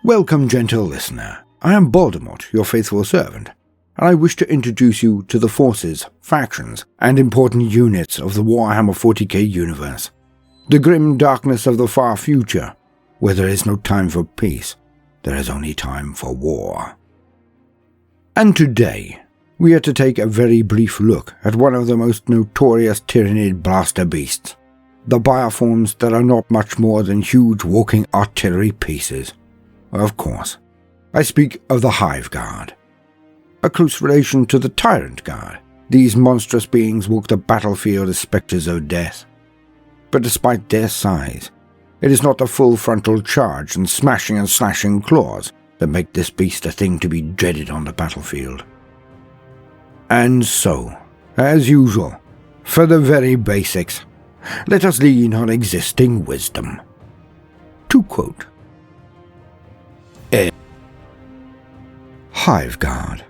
Welcome, gentle listener. I am Baldermort, your faithful servant, and I wish to introduce you to the forces, factions, and important units of the Warhammer 40k universe. The grim darkness of the far future, where there is no time for peace, there is only time for war. And today, we are to take a very brief look at one of the most notorious Tyranid blaster beasts, the Bioforms that are not much more than huge walking artillery pieces. Of course, I speak of the Hive Guard. A close relation to the Tyrant Guard, these monstrous beings walk the battlefield as spectres of death. But despite their size, it is not the full frontal charge and smashing and slashing claws that make this beast a thing to be dreaded on the battlefield. And so, as usual, for the very basics, let us lean on existing wisdom. To quote, Hive Guard.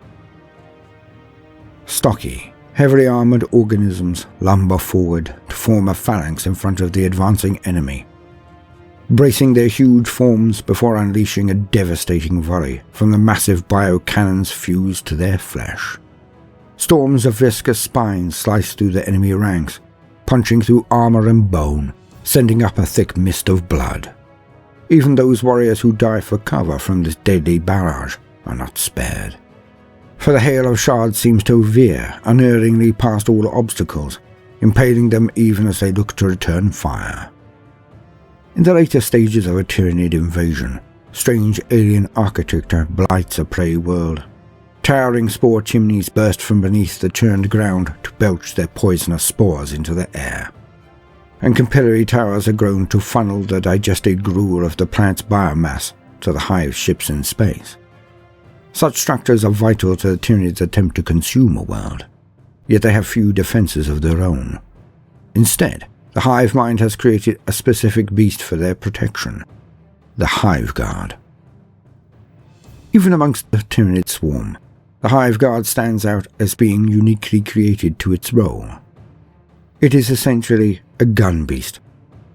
Stocky, heavily armoured organisms lumber forward to form a phalanx in front of the advancing enemy, bracing their huge forms before unleashing a devastating volley from the massive biocannons fused to their flesh. Storms of viscous spines slice through the enemy ranks, punching through armour and bone, sending up a thick mist of blood. Even those warriors who dive for cover from this deadly barrage are not spared, for the hail of shards seems to veer unerringly past all obstacles, impaling them even as they look to return fire. In the later stages of a Tyranid invasion, strange alien architecture blights a prey world. Towering spore chimneys burst from beneath the churned ground to belch their poisonous spores into the air, and capillary towers are grown to funnel the digested gruel of the planet's biomass to the hive ships in space. Such structures are vital to the Tyranids' attempt to consume a world, yet they have few defenses of their own. Instead, the hive mind has created a specific beast for their protection, the Hive Guard. Even amongst the Tyranid swarm, the Hive Guard stands out as being uniquely created to its role. It is essentially a gun beast,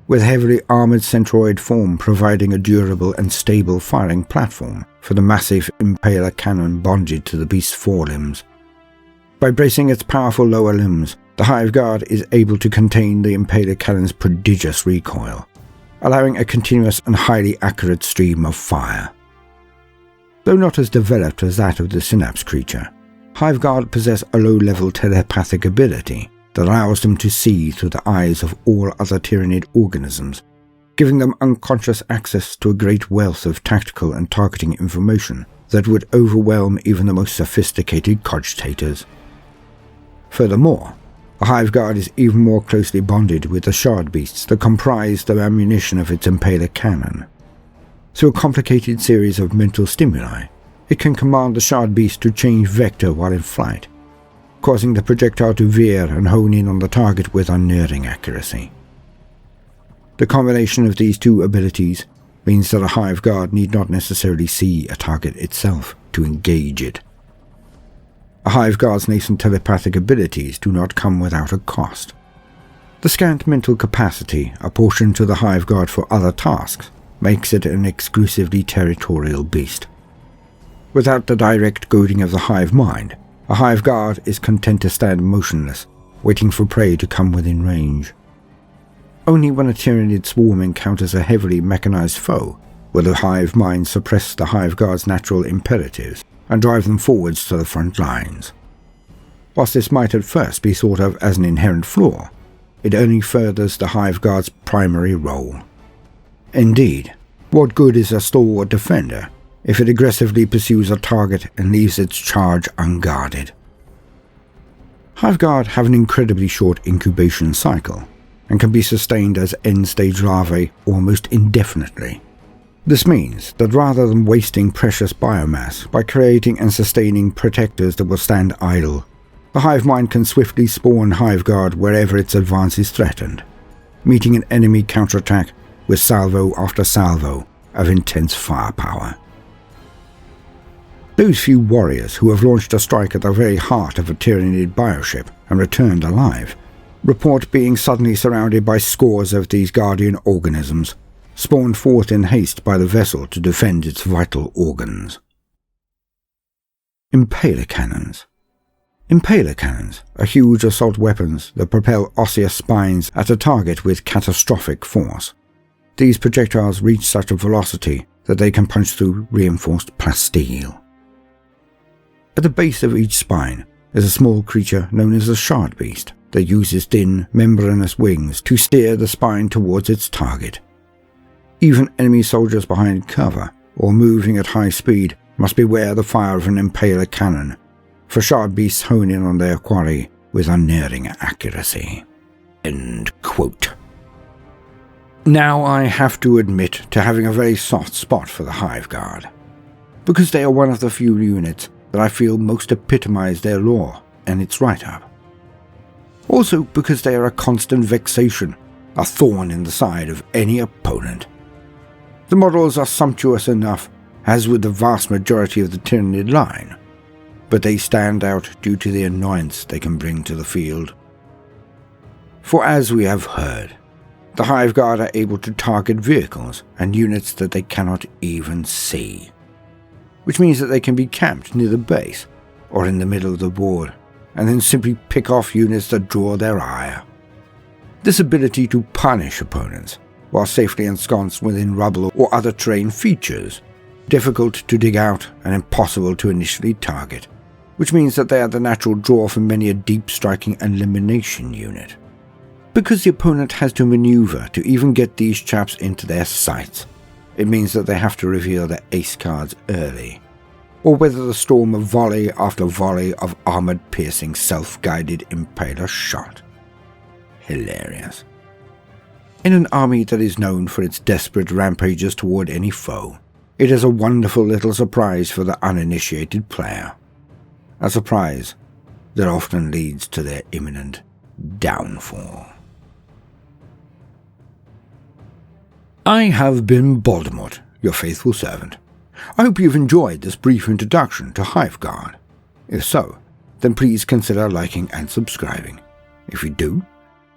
with heavily armoured centroid form providing a durable and stable firing platform for the massive Impaler Cannon bonded to the beast's forelimbs. By bracing its powerful lower limbs, the Hive Guard is able to contain the Impaler Cannon's prodigious recoil, allowing a continuous and highly accurate stream of fire. Though not as developed as that of the Synapse creature, Hive Guard possess a low-level telepathic ability that allows them to see through the eyes of all other Tyranid organisms, giving them unconscious access to a great wealth of tactical and targeting information that would overwhelm even the most sophisticated cogitators. Furthermore, the Hive Guard is even more closely bonded with the shard beasts that comprise the ammunition of its Impaler Cannon. Through a complicated series of mental stimuli, it can command the shard beast to change vector while in flight, causing the projectile to veer and hone in on the target with unerring accuracy. The combination of these two abilities means that a Hive Guard need not necessarily see a target itself to engage it. A Hive Guard's nascent telepathic abilities do not come without a cost. The scant mental capacity apportioned to the Hive Guard for other tasks makes it an exclusively territorial beast. Without the direct goading of the hive mind, a Hive Guard is content to stand motionless, waiting for prey to come within range. Only when a Tyranid swarm encounters a heavily mechanized foe will the hive mind suppress the Hive Guard's natural imperatives and drive them forwards to the front lines. Whilst this might at first be thought of as an inherent flaw, it only furthers the Hive Guard's primary role. Indeed, what good is a stalwart defender if it aggressively pursues a target and leaves its charge unguarded? Hive Guard have an incredibly short incubation cycle, and can be sustained as end-stage larvae almost indefinitely. This means that rather than wasting precious biomass by creating and sustaining protectors that will stand idle, the hive mind can swiftly spawn Hive Guard wherever its advance is threatened, meeting an enemy counterattack with salvo after salvo of intense firepower. Those few warriors who have launched a strike at the very heart of a Tyranid bioship and returned alive report being suddenly surrounded by scores of these guardian organisms, spawned forth in haste by the vessel to defend its vital organs. Impaler Cannons. Impaler Cannons are huge assault weapons that propel osseous spines at a target with catastrophic force. These projectiles reach such a velocity that they can punch through reinforced plasteel. At the base of each spine is a small creature known as a shard beast that uses thin, membranous wings to steer the spine towards its target. Even enemy soldiers behind cover or moving at high speed must beware the fire of an Impaler Cannon, for shard beasts hone in on their quarry with unerring accuracy." End quote. Now I have to admit to having a very soft spot for the Hive Guard, because they are one of the few units that I feel most epitomize their lore and its write-up. Also because they are a constant vexation, a thorn in the side of any opponent. The models are sumptuous enough, as with the vast majority of the Tyranid line, but they stand out due to the annoyance they can bring to the field. For as we have heard, the Hive Guard are able to target vehicles and units that they cannot even see, which means that they can be camped near the base or in the middle of the board, and then simply pick off units that draw their ire. This ability to punish opponents while safely ensconced within rubble or other terrain features difficult to dig out and impossible to initially target, which means that they are the natural draw for many a deep-striking elimination unit. Because the opponent has to maneuver to even get these chaps into their sights, it means that they have to reveal their ace cards early, or weather the storm of volley after volley of armored-piercing self-guided impaler shot. Hilarious. In an army that is known for its desperate rampages toward any foe, it is a wonderful little surprise for the uninitiated player. A surprise that often leads to their imminent downfall. I have been Baldermort, your faithful servant. I hope you've enjoyed this brief introduction to Hive Guard. If so, then please consider liking and subscribing. If you do,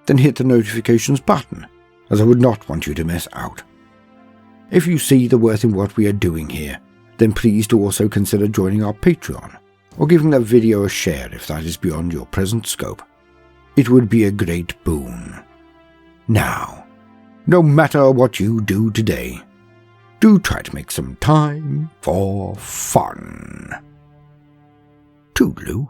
then hit the notifications button, as I would not want you to miss out. If you see the worth in what we are doing here, then please do also consider joining our Patreon, or giving that video a share if that is beyond your present scope. It would be a great boon. Now, no matter what you do today, do try to make some time for fun. Toodaloo.